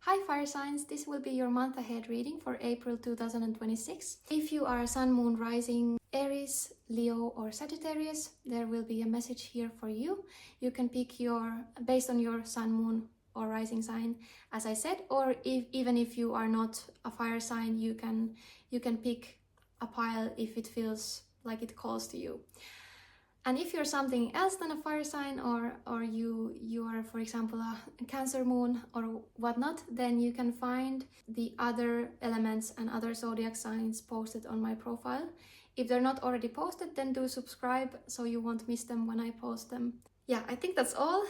Hi fire signs, this will be your month ahead reading for April 2026. If you are Sun, Moon, Rising, Aries, Leo or Sagittarius, there will be a message here for you. You can pick based on your Sun, Moon or Rising sign, as I said, or even if you are not a fire sign, you can pick a pile if it feels like it calls to you. And if you're something else than a fire sign, or you are, for example, a Cancer moon or whatnot, then you can find the other elements and other zodiac signs posted on my profile. If they're not already posted, then do subscribe so you won't miss them when I post them. Yeah, I think that's all.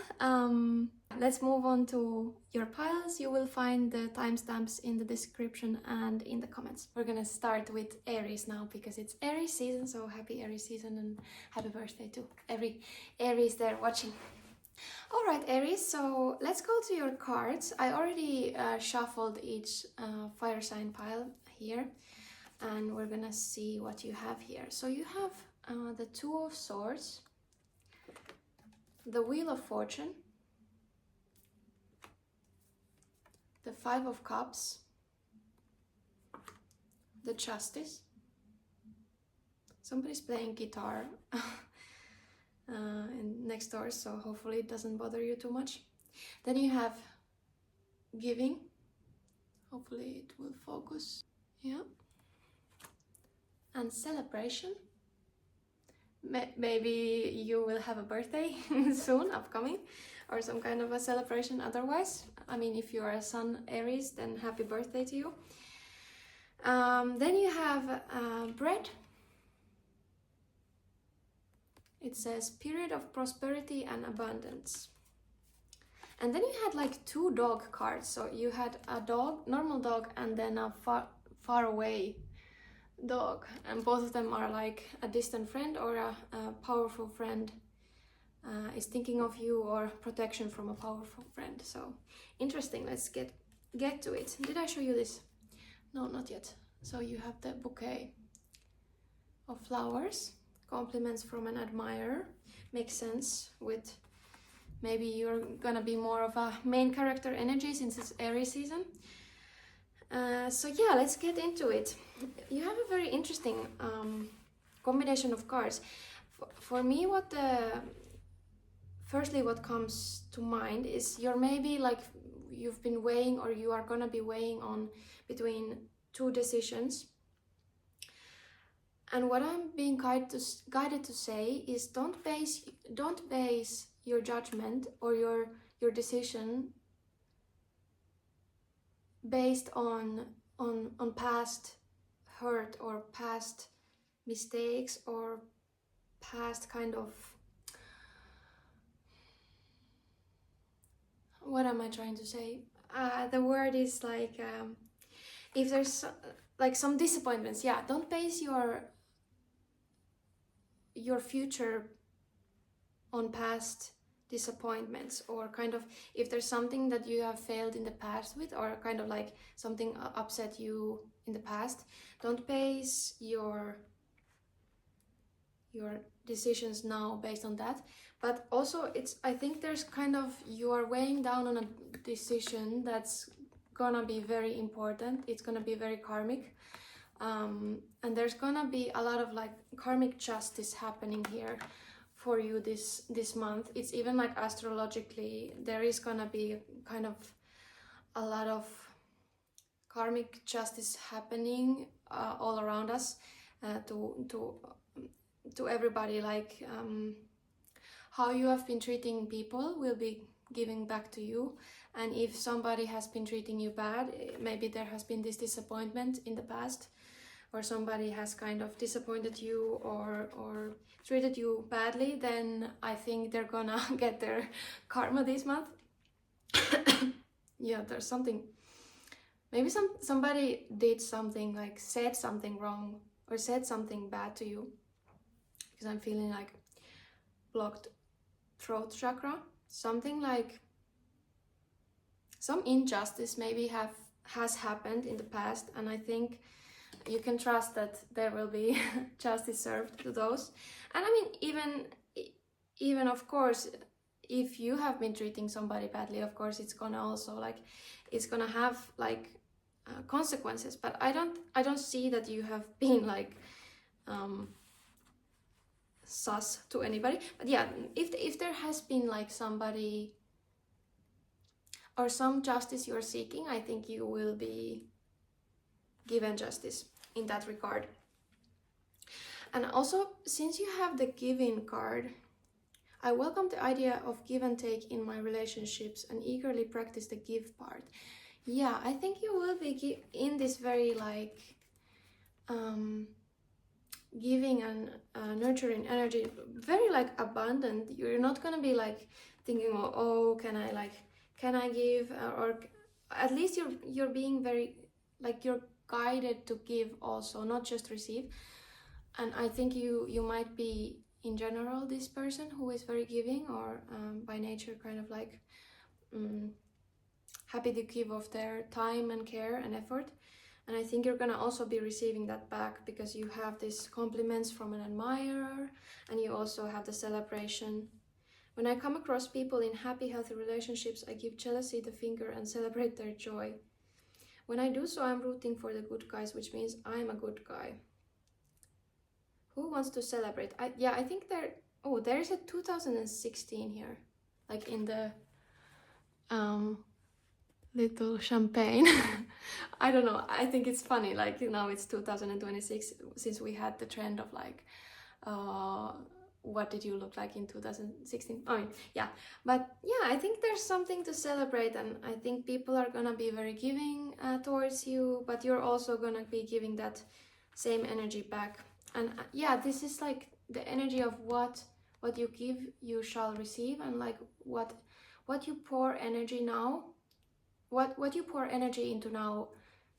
Let's move on to your piles. You will find the timestamps in the description and in the comments. We're gonna start with Aries now because it's Aries season, so happy Aries season and happy birthday to every Aries there watching. All right, Aries, so let's go to your cards. I already shuffled each fire sign pile here, and we're gonna see what you have here. So you have the Two of Swords, the Wheel of Fortune, the Five of Cups, the Justice. Somebody's playing guitar next door, so hopefully it doesn't bother you too much. Then you have Giving. Hopefully it will focus. Yeah. And Celebration. Maybe you will have a birthday soon, upcoming, or some kind of a celebration otherwise. I mean, if you are a Sun Aries, then happy birthday to you. Then you have Bread. It says period of prosperity and abundance. And then you had like two dog cards. So you had a dog, normal dog, and then a far away dog, and both of them are like a distant friend or a powerful friend is thinking of you, or protection from a powerful friend. So interesting. Let's get to it. Did I show you this? No, not yet. So you have the bouquet of flowers, compliments from an admirer. Makes sense with maybe you're gonna be more of a main character energy since it's Aries season. So yeah, let's get into it. You have a very interesting combination of cards. For me, firstly what comes to mind is you're maybe like you've been weighing, or you are gonna be weighing on between two decisions. And what I'm being guided to say is don't base your judgment or your decision based on past hurt or past mistakes or past kind of, what am I trying to say? The word is like if there's like some disappointments. Yeah, don't base your future on past disappointments, or kind of if there's something that you have failed in the past with, or kind of like something upset you in the past, don't base your decisions now based on that. But also I think there's kind of, you are weighing down on a decision that's gonna be very important. It's gonna be very karmic, and there's gonna be a lot of like karmic justice happening here for you this month. It's even like astrologically there is gonna be kind of a lot of karmic justice happening all around us, to everybody. Like how you have been treating people will be giving back to you, and if somebody has been treating you bad, maybe there has been this disappointment in the past, or somebody has kind of disappointed you or treated you badly, then I think they're gonna get their karma this month. Yeah, there's something, maybe somebody did something, like said something wrong or said something bad to you, because I'm feeling like blocked throat chakra, something like some injustice maybe has happened in the past, and I think you can trust that there will be justice served to those. And I mean, even of course, if you have been treating somebody badly, of course it's gonna also like, it's gonna have like consequences. But I don't see that you have been like sus to anybody. But yeah, if there has been like somebody or some justice you're seeking, I think you will be given justice in that regard. And also, since you have the giving card, I welcome the idea of give and take in my relationships and eagerly practice the give part. Yeah, I think you will be in this very like giving and nurturing energy, very like abundant. You're not gonna be like thinking, oh, can I give, or at least you're being very like, you're guided to give also, not just receive. And I think you might be in general this person who is very giving, or by nature kind of like happy to give of their time and care and effort. And I think you're gonna also be receiving that back, because you have these compliments from an admirer, and you also have the celebration. When I come across people in happy, healthy relationships, I give jealousy the finger and celebrate their joy. When I do so, I'm rooting for the good guys, which means I'm a good guy. Who wants to celebrate? I think there's a 2016 here, like in the little champagne. I don't know, I think it's funny, like, you know, it's 2026, since we had the trend of like what did you look like in 2016? I mean, yeah, but yeah, I think there's something to celebrate, and I think people are gonna be very giving towards you, but you're also gonna be giving that same energy back. And yeah, this is like the energy of what you give, you shall receive, and like what you pour energy now, what you pour energy into now,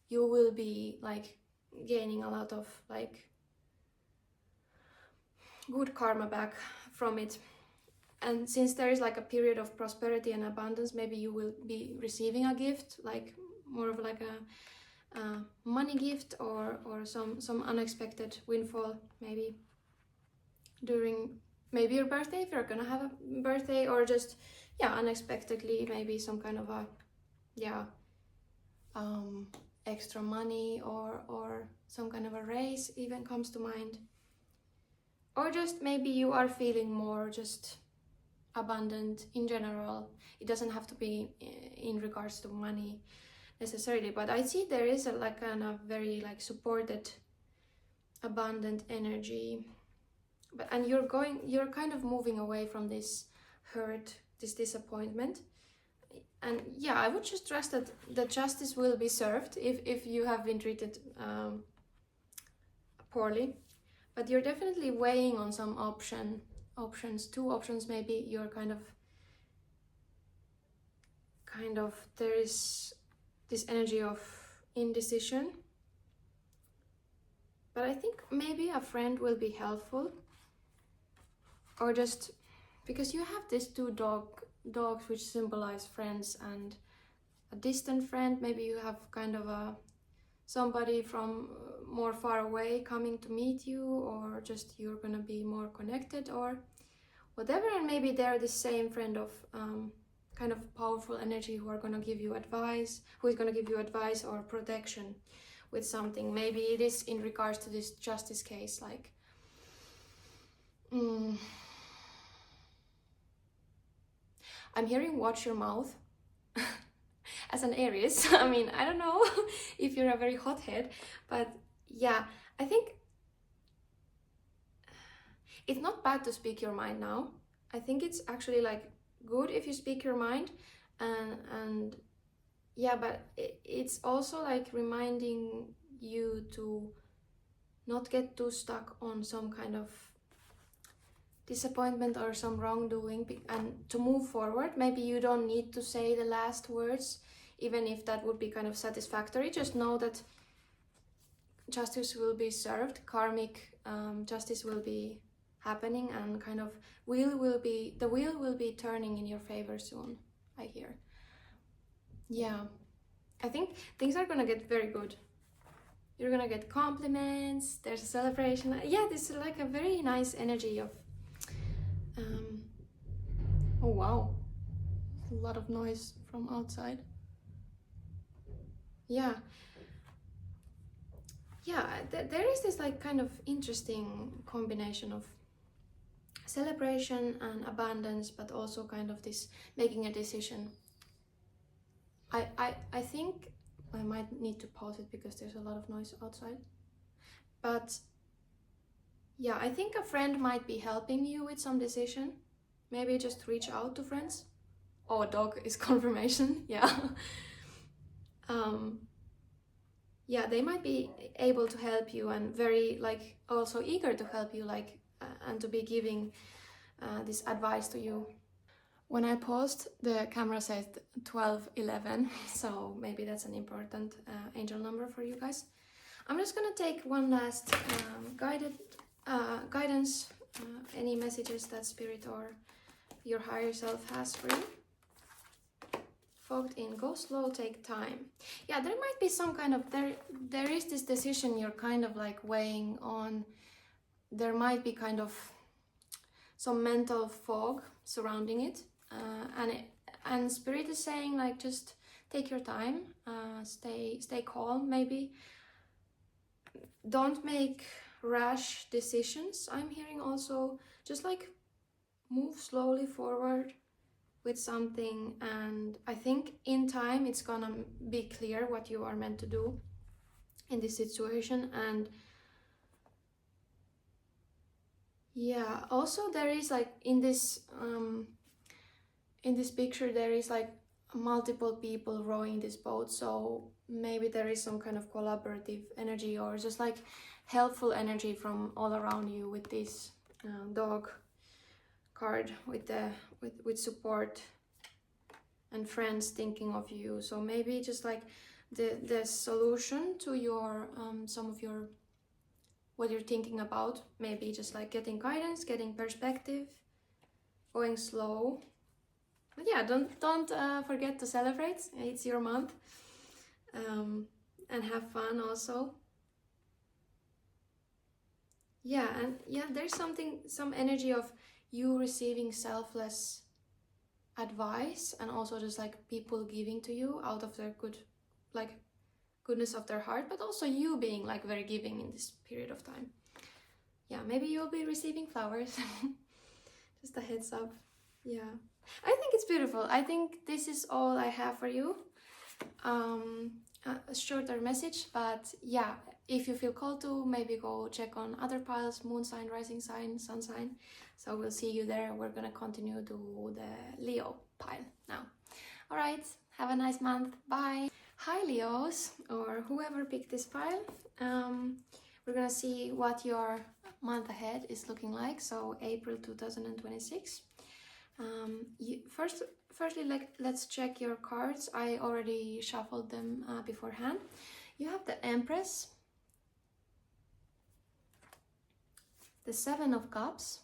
you will be like gaining a lot of like good karma back from it. And since there is like a period of prosperity and abundance, maybe you will be receiving a gift, like more of like a money gift, or some unexpected windfall, maybe during maybe your birthday, if you're gonna have a birthday, or just unexpectedly maybe some kind of a extra money, or some kind of a raise even comes to mind. Or just maybe you are feeling more just abundant in general. It doesn't have to be in regards to money necessarily, but I see there is a like kind of very like supported abundant energy. And you're kind of moving away from this hurt, this disappointment. And yeah, I would just trust that the justice will be served if you have been treated poorly. But you're definitely weighing on some options, two options maybe. You're kind of there is this energy of indecision. But I think maybe a friend will be helpful, or just because you have these two dogs which symbolize friends, and a distant friend, maybe you have kind of somebody from more far away coming to meet you, or just you're gonna be more connected or whatever. And maybe they're the same friend of kind of powerful energy who is gonna give you advice or protection with something. Maybe it is in regards to this justice case, like I'm hearing watch your mouth. As an Aries, I mean, I don't know if you're a very hothead, but yeah, I think it's not bad to speak your mind now. I think it's actually like good if you speak your mind, and yeah, but it's also like reminding you to not get too stuck on some kind of disappointment or some wrongdoing, and to move forward. Maybe you don't need to say the last words, even if that would be kind of satisfactory. Just know that justice will be served, karmic justice will be happening, and kind of the wheel will be turning in your favor soon, I hear. Yeah, I think things are gonna get very good. You're gonna get compliments, there's a celebration. Yeah, this is like a very nice energy of Oh wow, a lot of noise from outside. Yeah, there is this like kind of interesting combination of celebration and abundance, but also kind of this making a decision. I think I might need to pause it because there's a lot of noise outside. But yeah, I think a friend might be helping you with some decision. Maybe just reach out to friends. Oh, dog is confirmation. Yeah. um, yeah, they might be able to help you and very like also eager to help you, like and to be giving this advice to you. When I paused, the camera said 12:11, so maybe that's an important angel number for you guys. I'm just gonna take one last guidance, any messages that Spirit or your higher self has for you. Fogged in, go slow, take time. Yeah, there might be some kind of, there is this decision you're kind of like weighing on. There might be kind of some mental fog surrounding it. And Spirit is saying like just take your time, stay calm maybe. Don't make rash decisions. I'm hearing also just like move slowly forward with something, and I think in time it's gonna be clear what you are meant to do in this situation. And yeah, also there is like in this picture there is like multiple people rowing this boat, so maybe there is some kind of collaborative energy or just like helpful energy from all around you with this dog card with support and friends thinking of you. So maybe just like the solution to your some of your what you're thinking about, maybe just like getting guidance, getting perspective, going slow. But yeah, don't forget to celebrate. It's your month, and have fun also. Yeah, and yeah, there's some energy of you receiving selfless advice, and also just like people giving to you out of their goodness of their heart, but also you being like very giving in this period of time. Yeah, maybe you'll be receiving flowers. Just a heads up. Yeah, I think it's beautiful. I think this is all I have for you. A shorter message, but yeah, if you feel called to, maybe go check on other piles, moon sign, rising sign, sun sign. So we'll see you there. We're gonna continue to the Leo pile now. All right, have a nice month. Bye. Hi Leos, or whoever picked this pile. We're gonna see what your month ahead is looking like. So April 2026. Firstly, let's check your cards. I already shuffled them beforehand. You have the Empress, the Seven of Cups,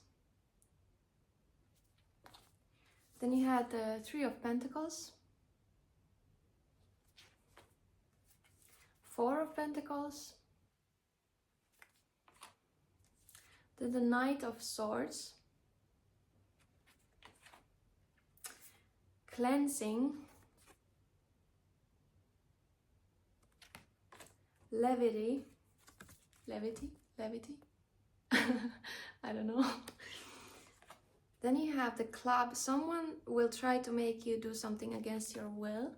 then you had the Three of Pentacles, Four of Pentacles, then the Knight of Swords, Cleansing, Levity, I don't know. Then you have the Club. Someone will try to make you do something against your will.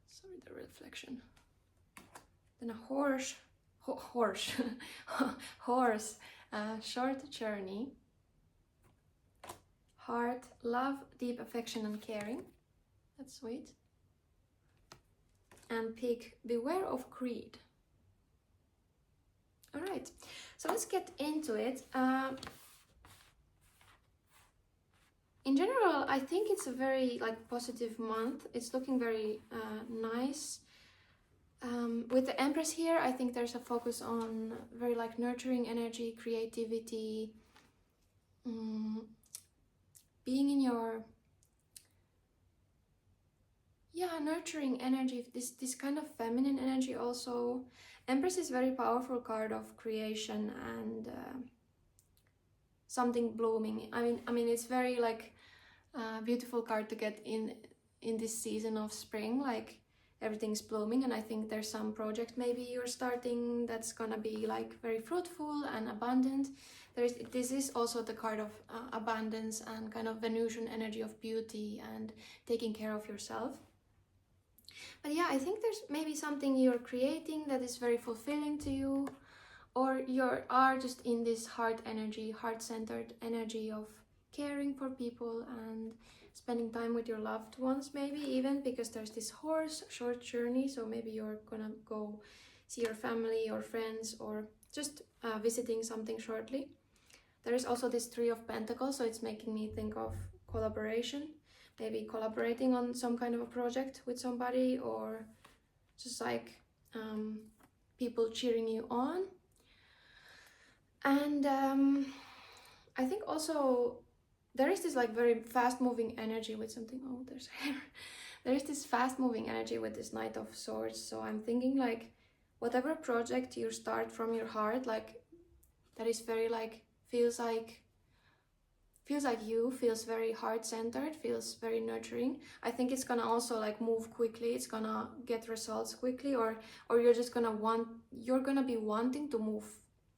Sorry, the reflection. Then a horse, short journey. Heart, love, deep affection and caring. That's sweet. And Pig, beware of greed. All right, so let's get into it. In general, I think it's a very like positive month. It's looking very nice. With the Empress here, I think there's a focus on very like nurturing energy, creativity, being in your nurturing energy, this kind of feminine energy also. Empress is very powerful card of creation and something blooming. I mean it's very like beautiful card to get in this season of spring, like everything's blooming, and I think there's some project maybe you're starting that's gonna be like very fruitful and abundant. This is also the card of abundance and kind of Venusian energy of beauty and taking care of yourself. But yeah, I think there's maybe something you're creating that is very fulfilling to you, or you are just in this heart energy, heart-centered energy of caring for people and spending time with your loved ones, maybe even because there's this horse short journey, so maybe you're gonna go see your family or friends, or just visiting something shortly. There is also this Three of Pentacles, so it's making me think of collaboration, maybe collaborating on some kind of a project with somebody, or just like people cheering you on. And I think also there is this like very fast-moving energy with something. Oh, there's hair. There is this fast-moving energy with this Knight of Swords. So I'm thinking like whatever project you start from your heart, like that is very like feels like you, feels very heart-centered, feels very nurturing. I think it's gonna also like move quickly. It's gonna get results quickly, or you're just gonna be wanting to move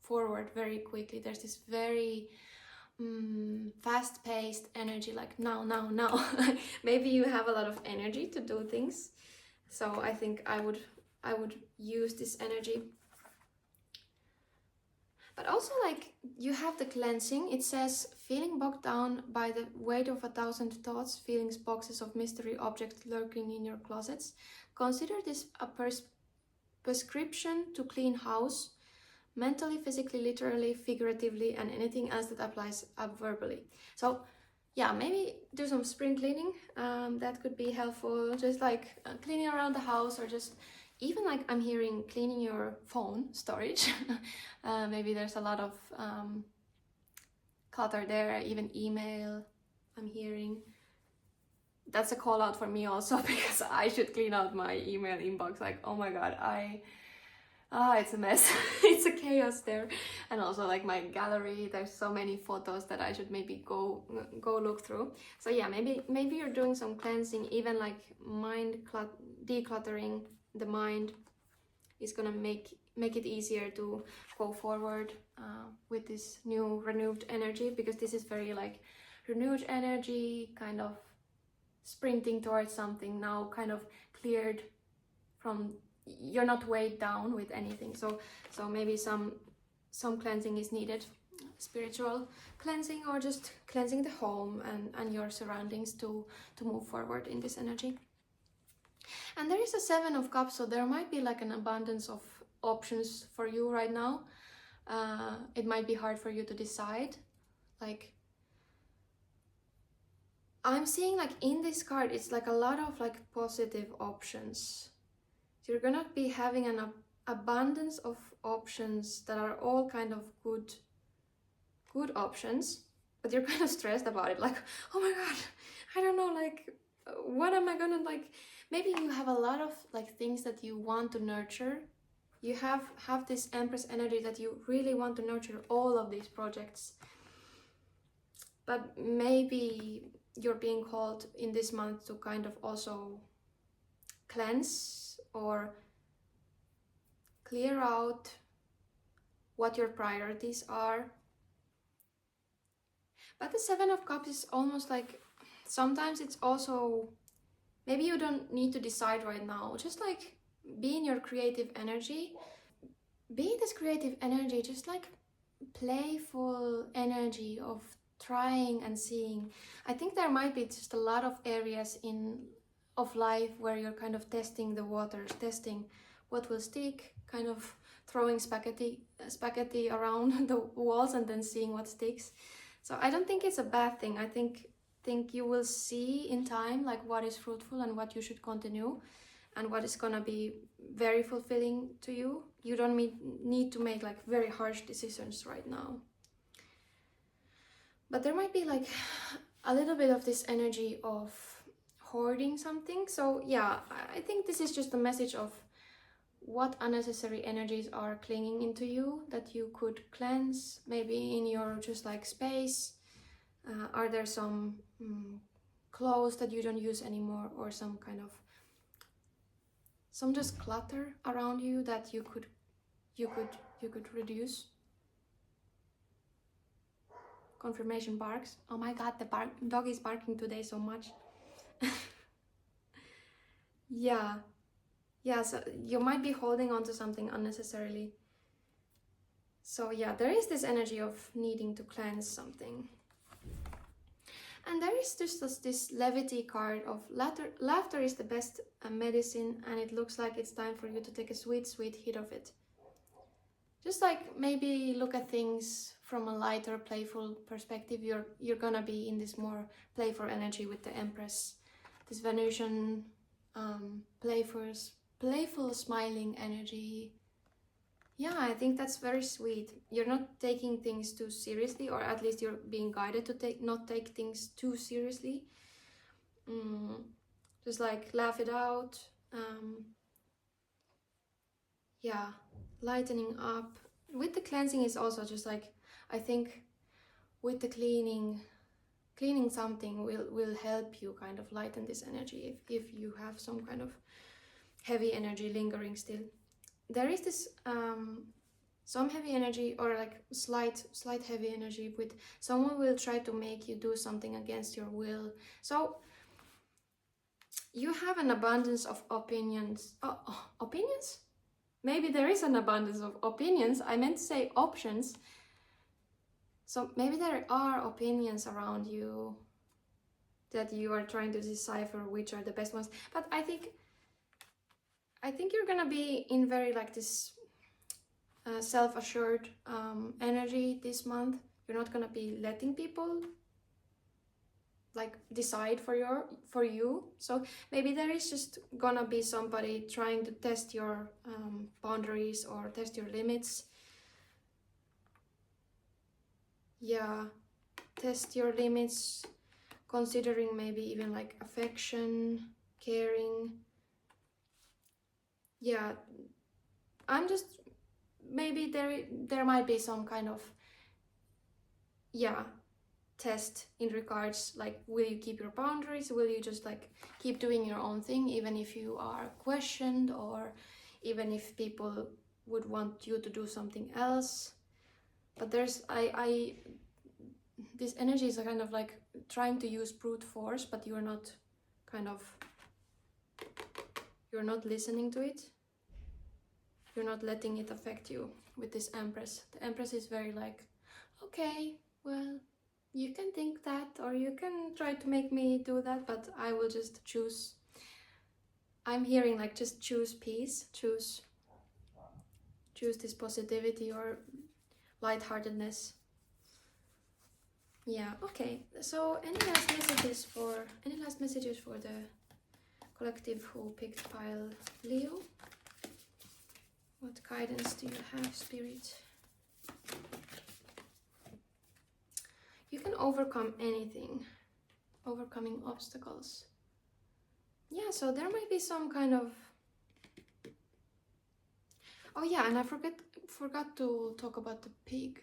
forward very quickly. There's this very fast-paced energy, like now. Maybe you have a lot of energy to do things, so I think I would use this energy. But also, like, you have the cleansing. It says, feeling bogged down by the weight of 1,000 thoughts, feelings, boxes of mystery objects lurking in your closets. Consider this a prescription to clean house, mentally, physically, literally, figuratively, and anything else that applies verbally. So yeah, maybe do some spring cleaning. That could be helpful, just like cleaning around the house, or just even like I'm hearing cleaning your phone storage. Maybe there's a lot of clutter there, even email. I'm hearing that's a call out for me also, because I should clean out my email inbox. Like, oh my god, it's a mess. It's a chaos there. And also like my gallery, there's so many photos that I should maybe go look through. So yeah, maybe you're doing some cleansing, even like decluttering the mind is gonna make it easier to go forward with this new renewed energy, because this is very like renewed energy, kind of sprinting towards something now, kind of cleared from, you're not weighed down with anything. So maybe some cleansing is needed, spiritual cleansing, or just cleansing the home and your surroundings to move forward in this energy. And there is a Seven of Cups, so there might be like an abundance of options for you right now. It might be hard for you to decide. Like, I'm seeing like in this card, it's like a lot of like positive options. So you're gonna be having an abundance of options that are all kind of good options, but you're kind of stressed about it. Like, oh my god, I don't know, like, what am I gonna like? Maybe you have a lot of like things that you want to nurture. You have this Empress energy that you really want to nurture all of these projects. But maybe you're being called in this month to kind of also cleanse or clear out what your priorities are. But the Seven of Cups is almost like, sometimes it's also, maybe you don't need to decide right now. Just like be in your creative energy. Be in this creative energy, just like playful energy of trying and seeing. I think there might be just a lot of areas of life where you're kind of testing the waters, testing what will stick, kind of throwing spaghetti around the walls and then seeing what sticks. So I don't think it's a bad thing. I think you will see in time like what is fruitful and what you should continue, and what is gonna be very fulfilling to you. You don't need to make like very harsh decisions right now. But there might be like a little bit of this energy of hoarding something. So yeah, I think this is just a message of what unnecessary energies are clinging into you that you could cleanse, maybe in your just like space. Are there some clothes that you don't use anymore, or some kind of just clutter around you that you could reduce? Confirmation barks. Oh my god, the dog is barking today so much. Yeah, so you might be holding on to something unnecessarily. So yeah, there is this energy of needing to cleanse something. And there is just this levity card of laughter is the best medicine, and it looks like it's time for you to take a sweet hit of it. Just like maybe look at things from a lighter, playful perspective. You're gonna be in this more playful energy with the Empress, this Venusian playful smiling energy. Yeah, I think that's very sweet. You're not taking things too seriously, or at least you're being guided to not take things too seriously. Just like laugh it out. Yeah, lightening up. With the cleansing is also just like, I think with the cleaning something will help you kind of lighten this energy if you have some kind of heavy energy lingering still. There is this some heavy energy, or like slight heavy energy with someone will try to make you do something against your will. So you have an abundance of opinions. Opinions? Maybe there is an abundance of opinions. I meant to say options. So maybe there are opinions around you that you are trying to decipher which are the best ones. But I think you're gonna be in very like this self-assured energy this month. You're not gonna be letting people like decide for you. So maybe there is just gonna be somebody trying to test your boundaries or test your limits. Yeah, test your limits, considering maybe even like affection, caring. Yeah, I'm just, maybe there might be some kind of, yeah, test in regards like, will you keep your boundaries? Will you just like keep doing your own thing even if you are questioned, or even if people would want you to do something else? But there's this energy is kind of like trying to use brute force, but you're not listening to it. You're not letting it affect you with this Empress. The Empress is very like, okay, well, you can think that, or you can try to make me do that, but I will just choose. I'm hearing like, just choose peace, choose this positivity or lightheartedness. Yeah, okay. So any last messages for the collective who picked pile Leo? What guidance do you have, Spirit? You can overcome anything. Overcoming obstacles. Yeah, so there might be some kind of... Oh yeah, and I forgot to talk about the pig.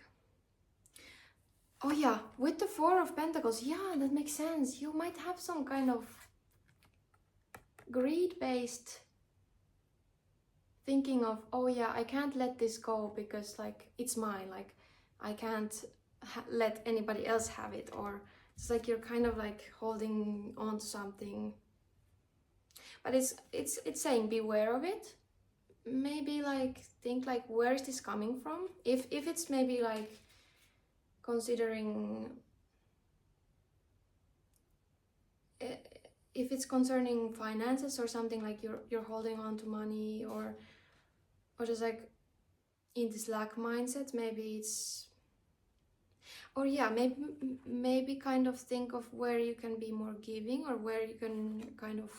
Oh yeah, with the Four of Pentacles, yeah, that makes sense. You might have some kind of greed-based thinking of, oh yeah, I can't let this go because like it's mine, like I can't let anybody else have it, or it's like you're kind of like holding on to something. But it's saying beware of it. Maybe like think like, where is this coming from? If it's maybe like considering, if it's concerning finances or something, like you're holding on to money, or just like in this lack mindset, maybe it's, or yeah, maybe kind of think of where you can be more giving, or where you can kind of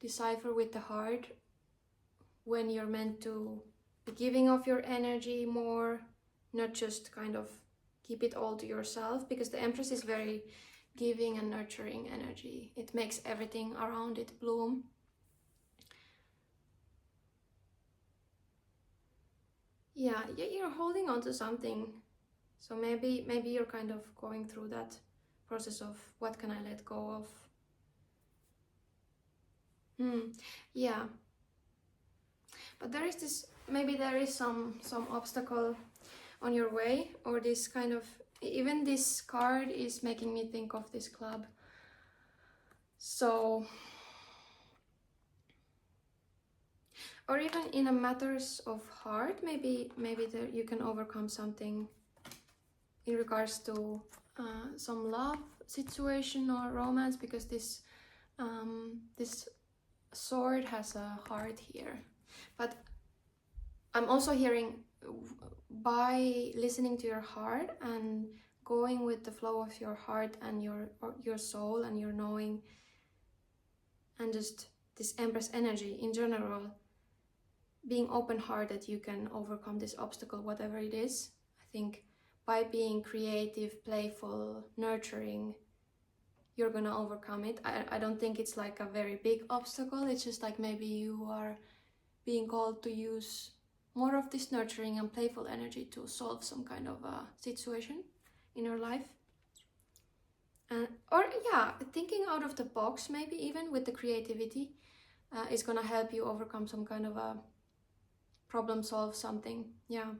decipher with the heart when you're meant to be giving of your energy more, not just kind of keep it all to yourself, because the Empress is very giving and nurturing energy. It makes everything around it bloom. yeah, you're holding on to something. So maybe you're kind of going through that process of what can I let go of. Yeah, but there is this, maybe there is some obstacle on your way, or this kind of, even this card is making me think of this club. So, or even in a matters of heart, maybe there you can overcome something in regards to some love situation or romance, because this this sword has a heart here. But I'm also hearing, by listening to your heart and going with the flow of your heart and your soul and your knowing, and just this Empress energy in general, being open-hearted, you can overcome this obstacle, whatever it is. I think by being creative, playful, nurturing, you're gonna overcome it. I don't think it's like a very big obstacle. It's just like maybe you are being called to use more of this nurturing and playful energy to solve some kind of a situation in your life. And, or yeah, thinking out of the box, maybe even with the creativity, is gonna help you overcome some kind of a problem, solve something. Yeah.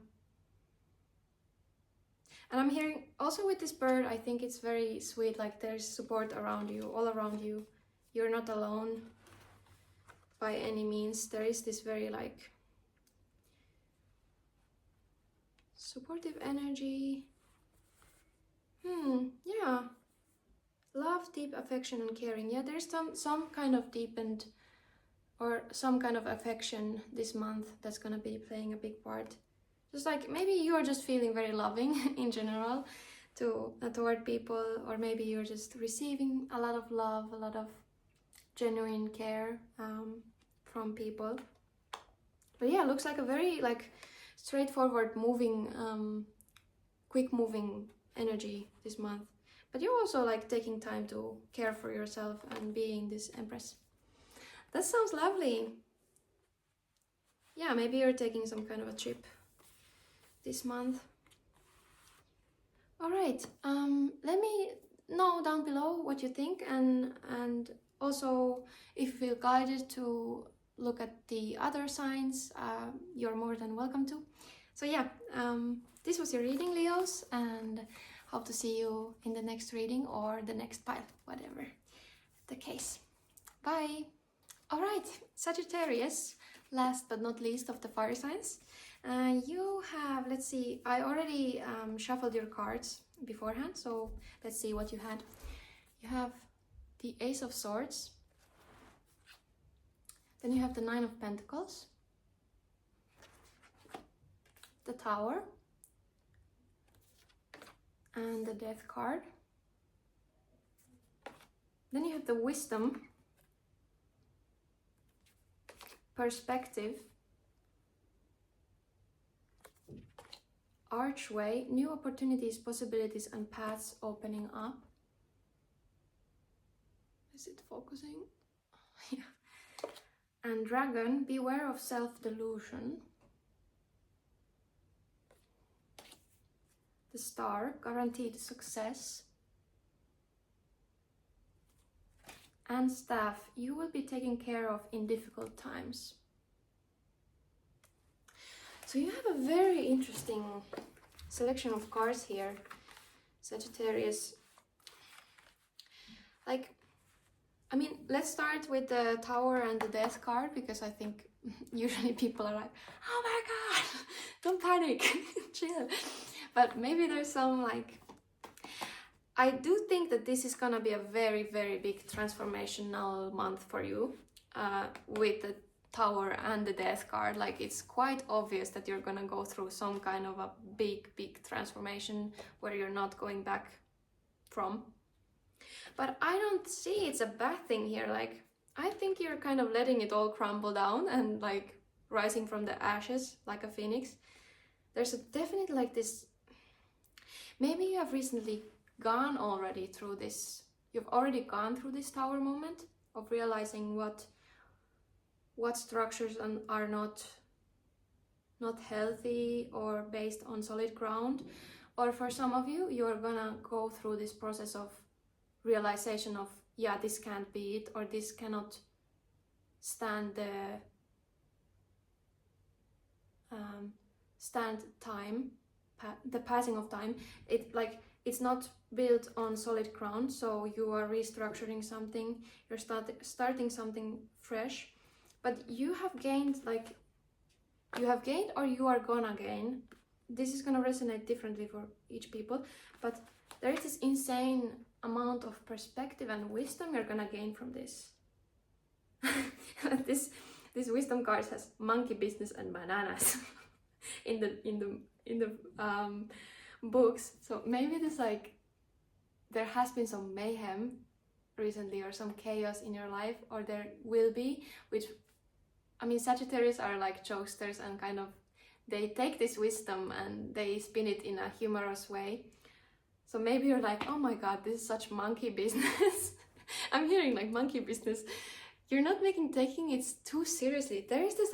And I'm hearing also with this bird, I think it's very sweet, like there's support around you, all around you. You're not alone by any means. There is this very like supportive energy. Yeah. Love, deep affection and caring. Yeah, there's some kind of deepened or some kind of affection this month that's gonna be playing a big part. Just like maybe you're just feeling very loving in general toward people, or maybe you're just receiving a lot of love, a lot of genuine care from people. But yeah, looks like a very like straightforward, moving, quick moving energy this month. But you're also like taking time to care for yourself and being this Empress. That sounds lovely. Yeah, maybe you're taking some kind of a trip this month. All right, let me know down below what you think, and also if you feel guided to look at the other signs, you're more than welcome to. So yeah, this was your reading, Leos, and hope to see you in the next reading or the next pile, whatever the case. Bye. All right, Sagittarius, last but not least of the fire signs. You have, let's see, I already shuffled your cards beforehand, so let's see what you had. You have the Ace of Swords, then you have the Nine of Pentacles, the Tower, and the Death card. Then you have the Wisdom, Perspective, Archway, new opportunities, possibilities, and paths opening up. Is it focusing? Yeah. And Dragon, beware of self-delusion. The Star, guaranteed success. And Staff, you will be taken care of in difficult times. So you have a very interesting selection of cards here, Sagittarius. Like, I mean, let's start with the Tower and the Death card, because I think usually people are like, oh my god, don't panic, chill. But maybe there's some like, I do think that this is gonna be a very, very big transformational month for you with the Tower and the Death card. Like, it's quite obvious that you're gonna go through some kind of a big transformation where you're not going back from. But I don't see it's a bad thing here. Like, I think you're kind of letting it all crumble down and like rising from the ashes like a phoenix. There's a definite like this, maybe you have recently gone already through this, you've already gone through this Tower moment of realizing what structures are not not healthy or based on solid ground. Or for some of you, you're gonna go through this process of realization of, yeah, this can't be it, or this cannot stand the the passing of time. It's not built on solid ground, so you are restructuring something, you're starting something fresh, but you have gained, or you are gonna gain. This is gonna resonate differently for each people, but there is this insane amount of perspective and wisdom you're gonna gain from this. This wisdom card has monkey business and bananas in the books. So maybe there has been some mayhem recently, or some chaos in your life, or there will be, which, I mean, Sagittarius are like jokesters, and kind of they take this wisdom and they spin it in a humorous way. So maybe you're like, oh my god, this is such monkey business. I'm hearing like monkey business. You're not taking it too seriously. There is this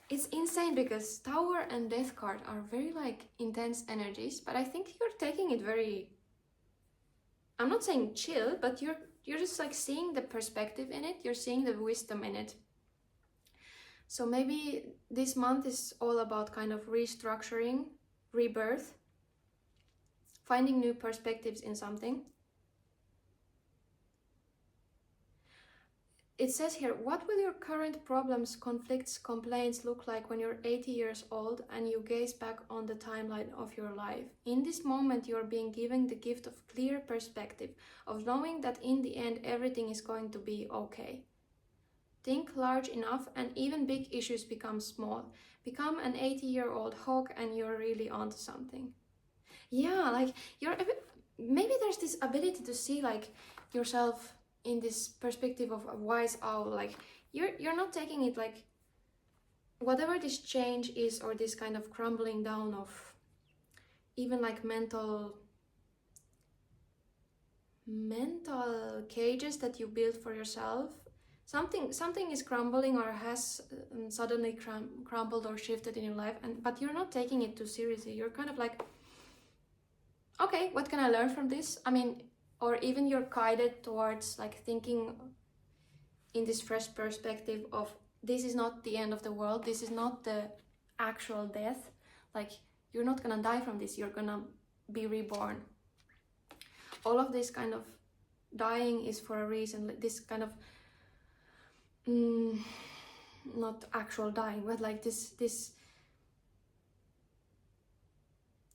it's insane, because Tower and Death card are very intense energies, but I think you're taking it very, I'm not saying chill, but you're just seeing the perspective in it, you're seeing the wisdom in it. So maybe this month is all about kind of restructuring, rebirth, finding new perspectives in something. It says here, what will your current problems, conflicts, complaints look like when you're 80 years old and you gaze back on the timeline of your life? In this moment, you're being given the gift of clear perspective, of knowing that in the end, everything is going to be okay. Think large enough and even big issues become small. Become an 80-year-old hawk and you're really onto something. Yeah, maybe there's this ability to see yourself in this perspective of a wise owl. You're not taking it whatever this change is, or this kind of crumbling down of even mental cages that you build for yourself. Something is crumbling, or has suddenly crumbled or shifted in your life, but you're not taking it too seriously. You're kind of okay, what can I learn from this? I mean, or even you're guided towards thinking in this fresh perspective of, this is not the end of the world, this is not the actual death. You're not gonna die from this, you're gonna be reborn. All of this kind of dying is for a reason. This kind of not actual dying, but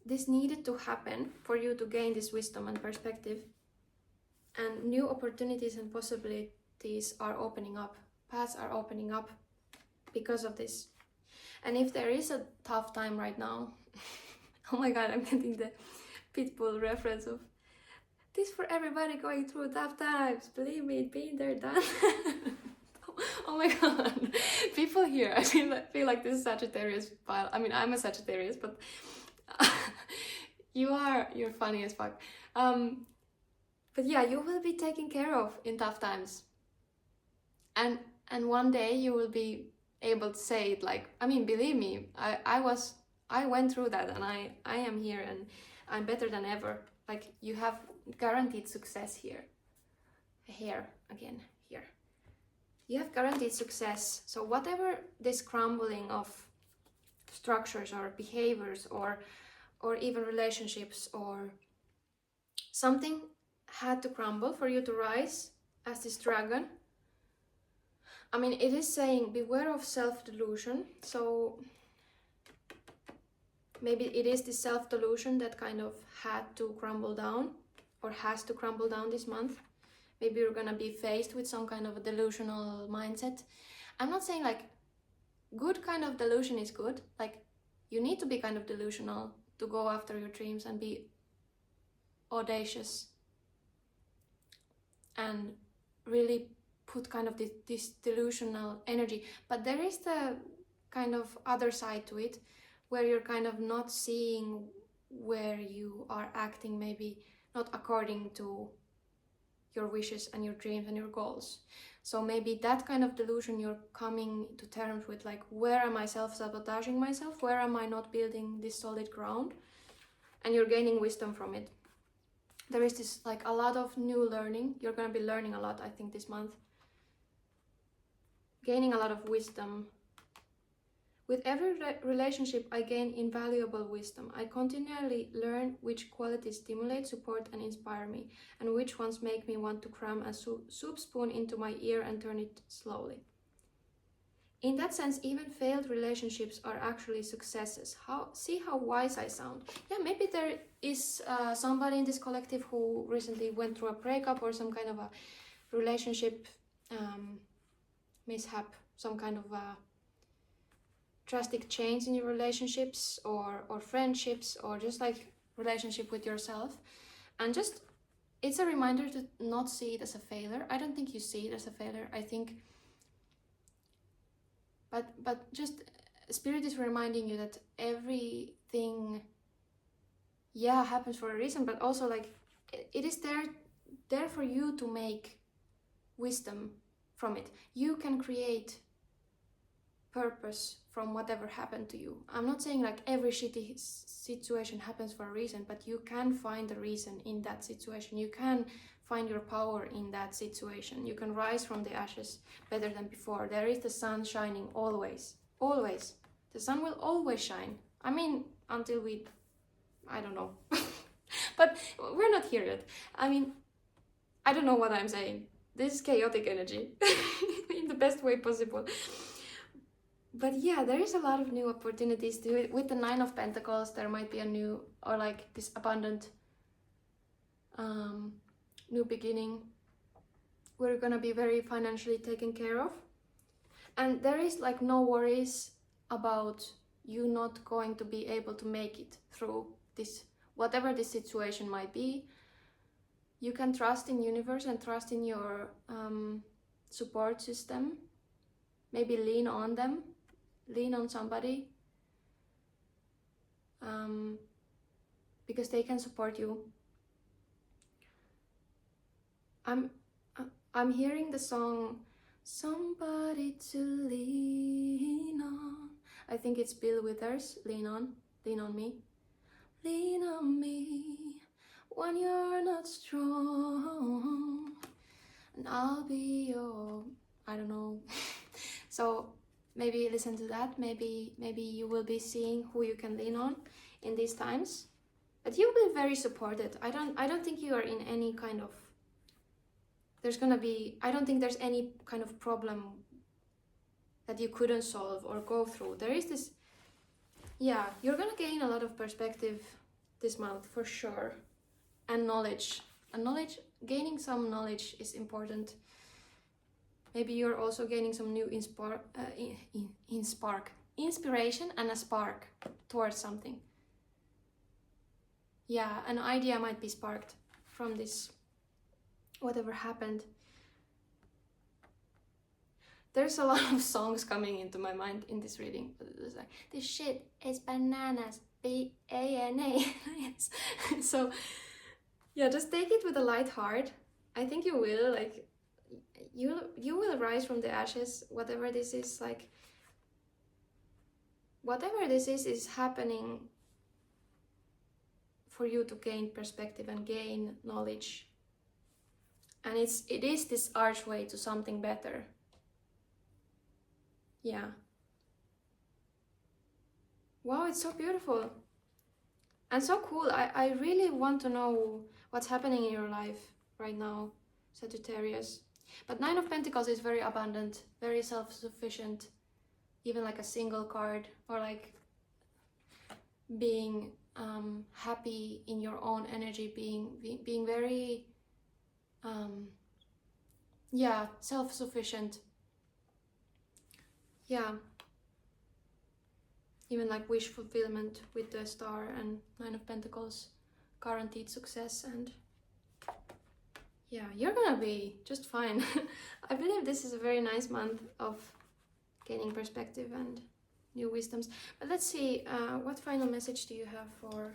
this needed to happen for you to gain this wisdom and perspective, and new opportunities and possibilities are opening up, paths are opening up because of this. And if there is a tough time right now, oh my god, I'm getting the Pitbull reference of, this for everybody going through tough times, believe me, been there, done. Oh my god, people here, I feel like this is Sagittarius pile. I mean, I'm a Sagittarius, but you're funny as fuck. But yeah, you will be taken care of in tough times, and one day you will be able to say it I mean, believe me, I went through that, and I am here, and I'm better than ever. You have guaranteed success here. Here again, here. You have guaranteed success. So whatever this crumbling of structures or behaviors or even relationships or something had to crumble for you to rise as this dragon. I mean, it is saying beware of self-delusion. So maybe it is the self-delusion that kind of had to crumble down, or has to crumble down this month. Maybe you're gonna be faced with some kind of a delusional mindset. I'm not saying good kind of delusion is good. You need to be kind of delusional to go after your dreams and be audacious and really put kind of this delusional energy. But there is the kind of other side to it, where you're kind of not seeing where you are acting maybe not according to your wishes and your dreams and your goals. So maybe that kind of delusion, you're coming to terms with, like, where am I self-sabotaging myself? Where am I not building this solid ground? And you're gaining wisdom from it. There is this, like, a lot of new learning. You're going to be learning a lot, I think, this month. Gaining a lot of wisdom. With every relationship, I gain invaluable wisdom. I continually learn which qualities stimulate, support, and inspire me, and which ones make me want to cram a soup spoon into my ear and turn it slowly. In that sense, even failed relationships are actually successes. See how wise I sound? Yeah, maybe there is somebody in this collective who recently went through a breakup or some kind of a relationship mishap, some kind of a drastic change in your relationships or friendships, or just like relationship with yourself. And just, it's a reminder to not see it as a failure. I don't think you see it as a failure. I think, but just Spirit is reminding you that everything, yeah, happens for a reason, but also, like, it is there for you to make wisdom from it. You can create purpose from whatever happened to you. I'm not saying like every shitty situation happens for a reason, but you can find the reason in that situation. You can find your power in that situation. You can rise from the ashes better than before. There is the sun shining always. Always. The sun will always shine. I mean, until we, I don't know. But we're not here yet. I mean, I don't know what I'm saying. This is chaotic energy in the best way possible. But yeah, there is a lot of new opportunities to it. With the 9 of Pentacles, there might be a new, or like this abundant new beginning. We're gonna be very financially taken care of. And there is like no worries about you not going to be able to make it through this, whatever this situation might be. You can trust in universe and trust in your support system. Maybe lean on them. Lean on somebody, because they can support you. I'm hearing the song "Somebody to Lean On." I think it's Bill Withers. Lean on me, lean on me when you're not strong, and I'll be your, I don't know. So maybe listen to that. Maybe you will be seeing who you can lean on in these times. But you'll be very supported. I don't think you are in any kind of, I don't think there's any kind of problem that you couldn't solve or go through. There is this, yeah, you're gonna gain a lot of perspective this month for sure. And knowledge. Gaining some knowledge is important. Maybe you're also gaining some new inspiration and a spark towards something. Yeah, an idea might be sparked from this, whatever happened. There's a lot of songs coming into my mind in this reading. It's like, this shit is bananas, B-A-N-A. So yeah, just take it with a light heart. I think you will, like, you will rise from the ashes. Whatever this is, like, whatever this is happening for you to gain perspective and gain knowledge. And it is this archway to something better. Yeah. Wow, it's so beautiful and so cool. I really want to know what's happening in your life right now, Sagittarius. But 9 of Pentacles is very abundant, very self-sufficient, even like a single card, or like being happy in your own energy, being very yeah, self-sufficient. Yeah, even like wish fulfillment with the Star and 9 of Pentacles, guaranteed success. And yeah, you're gonna be just fine. I believe this is a very nice month of gaining perspective and new wisdoms. But let's see, what final message do you have for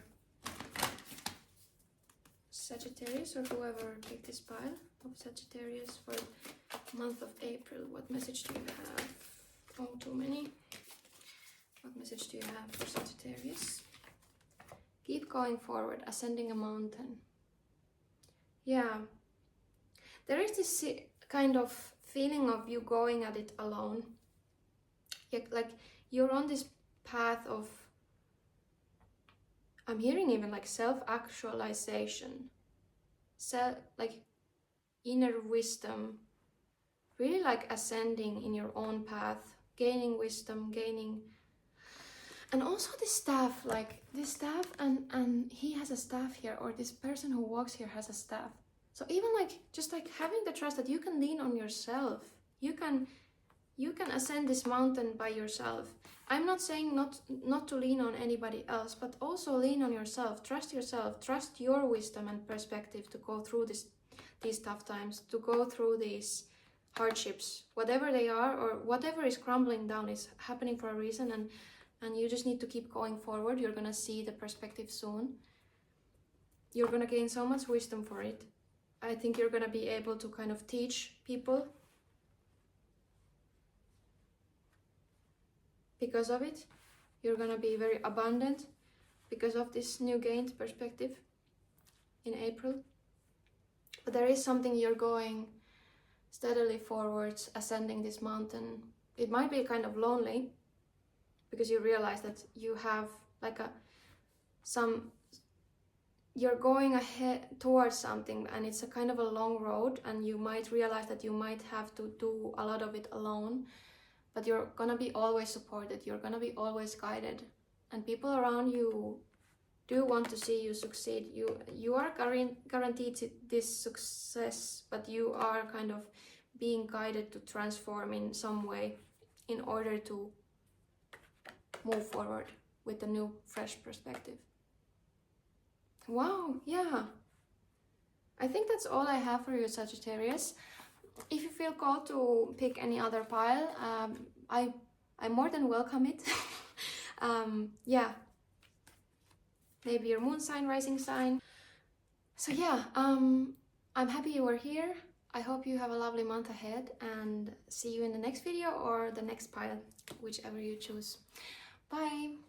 Sagittarius, or whoever picked this pile of Sagittarius for month of April. What message do you have? Oh, too many. What message do you have for Sagittarius? Keep going forward, ascending a mountain. Yeah, there is this kind of feeling of you going at it alone. Like you're on this path of, I'm hearing even like self-actualization, like inner wisdom, really like ascending in your own path, gaining wisdom, gaining. And also this staff, like this staff, and he has a staff here, or this person who walks here has a staff. So even like just like having the trust that you can lean on yourself, you can ascend this mountain by yourself. I'm not saying not to lean on anybody else, but also lean on yourself, trust your wisdom and perspective to go through these tough times, to go through these hardships, whatever they are, or whatever is crumbling down is happening for a reason, and you just need to keep going forward. You're gonna see the perspective soon. You're gonna gain so much wisdom for it. I think you're gonna be able to kind of teach people because of it. You're gonna be very abundant because of this new gained perspective in April. But there is something, you're going steadily forwards, ascending this mountain. It might be kind of lonely because you realize that you have like you're going ahead towards something, and it's a kind of a long road, and you might realize that you might have to do a lot of it alone. But you're gonna be always supported, you're gonna be always guided, and people around you do want to see you succeed. You are guaranteed this success, but you are kind of being guided to transform in some way in order to move forward with a new, fresh perspective. Wow, yeah. I think that's all I have for you, Sagittarius. If you feel called to pick any other pile, I more than welcome it. Yeah, maybe your moon sign, rising sign. So yeah, I'm happy you were here. I hope you have a lovely month ahead, and see you in the next video or the next pile, whichever you choose. Bye.